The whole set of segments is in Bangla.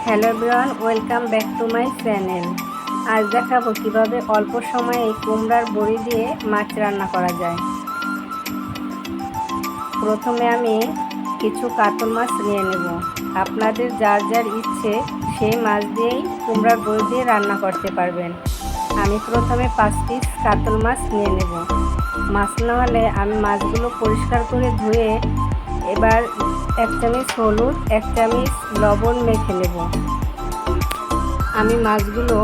Hello everyone, welcome back to my channel. আজ দেখাবো কিভাবে অল্প সময়ে কুমড়ার বড়ি দিয়ে মাছ রান্না করা যায়। প্রথমে আমি কিছু কাতল মাছ নিয়ে নেব। আপনাদের যার যার ইচ্ছে সেই মাছ দিয়েই কুমড়ার বড়ি দিয়ে রান্না করতে পারবেন। আমি প্রথমে 5 পিস কাতল মাছ নিয়ে নেব। মাছ না হলে আমি মাছগুলো পরিষ্কার করে ধুয়ে এবার 1 চামচ হলুদ 1 চামচ লবণ মেখে নেব। আমি মাছগুলো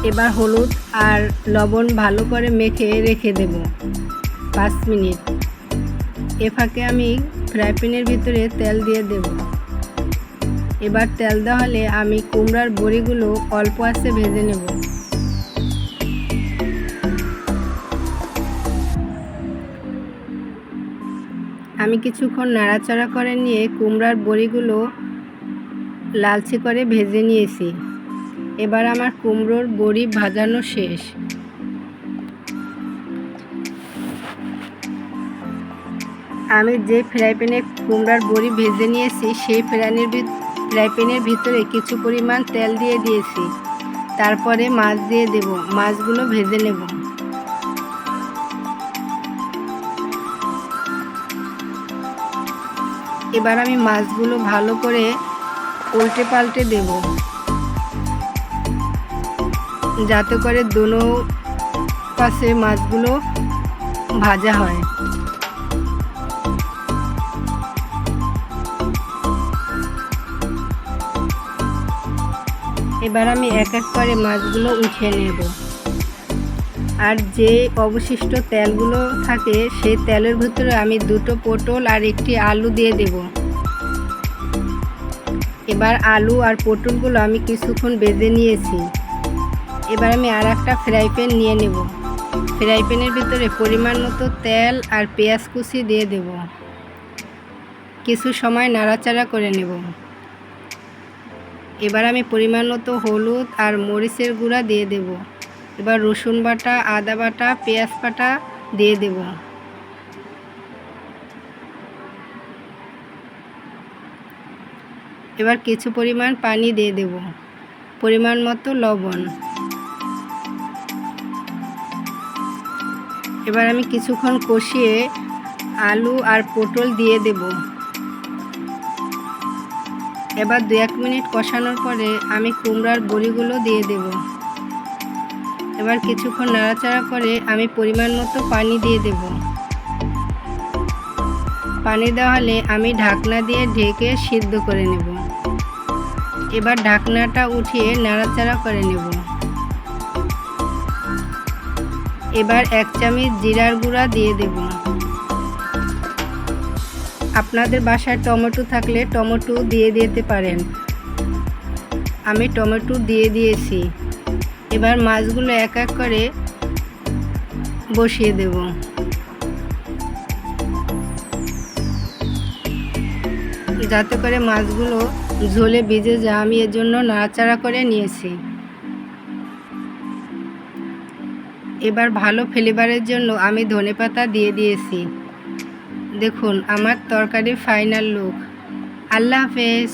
এবার হলুদ আর লবণ ভালো করে মেখে রেখে দেব 5 মিনিট। এ ফাঁকে আমি ফ্রাই প্যানের ভিতরে তেল দিয়ে দেব। এবার তেল দেওয়া হলে আমি কুমড়ার বড়িগুলো অল্প আঁচে ভেজে নেব। আমি কিছুক্ষণ নাড়াচাড়া করে নিয়ে কুমড়ার বড়িগুলো লালচে করে ভেজে নিয়েছি। এবার আমার কুমড়োর বড়ি ভাজানো শেষ। আমি যে ফ্রাই প্যানে কুমড়ার বড়ি ভেজে নিয়েছি সেই ফ্রাই প্যানের ভিতরে কিছু পরিমাণ তেল দিয়ে দিয়েছি। তারপরে মাছ দিয়ে দেব। মাছগুলো ভেজে নেব। এবার আমি মাছগুলো ভালো করে উল্টে পাল্টে দেব, যাতে করে দোনো পাশে মাছগুলো ভাজা হয়। এবার আমি এক এক করে মাছগুলো উঠিয়ে নেব। আর যে অবশিষ্ট তেলগুলো থাকে সেই তেলের ভিতরে আমি 2টো পটল আর 1টি আলু দিয়ে দেব। এবার আলু আর পটলগুলো আমি কিছুক্ষণ ভেজে নিয়েছি। এবার আমি আর একটা ফ্রাই প্যান নিয়ে নেব। ফ্রাই প্যানের ভিতরে পরিমাণ মতো তেল আর পেঁয়াজ কুচি দিয়ে দেব। কিছু সময় নাড়াচাড়া করে নেব। এবার আমি পরিমাণ মতো হলুদ আর মরিচের গুঁড়া দিয়ে দেব। এবার রসুন বাটা, আদা বাটা, পেঁয়াজ বাটা দিয়ে দেব। এবার কিছু পরিমাণ পানি দিয়ে দেব, পরিমাণ মতো লবণ। এবার আমি কিছুক্ষণ কষিয়ে আলু আর পটল দিয়ে দেব। এবার 2-1 মিনিট কষানোর পরে আমি কুমড়ার বড়িগুলো দিয়ে দেব। এবার কিছুক্ষণ নাড়াচাড়া করে আমি পরিমাণ মতো পানি দিয়ে দেব। পানি দেওয়া হলে আমি ঢাকনা দিয়ে ঢেকে সিদ্ধ করে নেব। এবার ঢাকনাটা উঠিয়ে নাড়াচাড়া করে নেব। এবার 1 চামচ জিরার গুঁড়া দিয়ে দেব। আপনাদের বাসায় টমেটো থাকলে টমেটো দিয়ে দিতে পারেন। আমি টমেটো দিয়ে দিয়েছি। এবার মাছগুলো এক এক করে বসিয়ে দেব। যাতে করে মাছগুলো ঝোলে ভিজে যায়, আমি এর জন্য নাড়াচাড়া করে নিয়েছি। এবার ভালো ফ্লেভারের জন্য আমি ধনেপাতা দিয়ে দিয়েছি। দেখুন আমার তরকারির ফাইনাল লুক। আল্লাহ হাফেজ।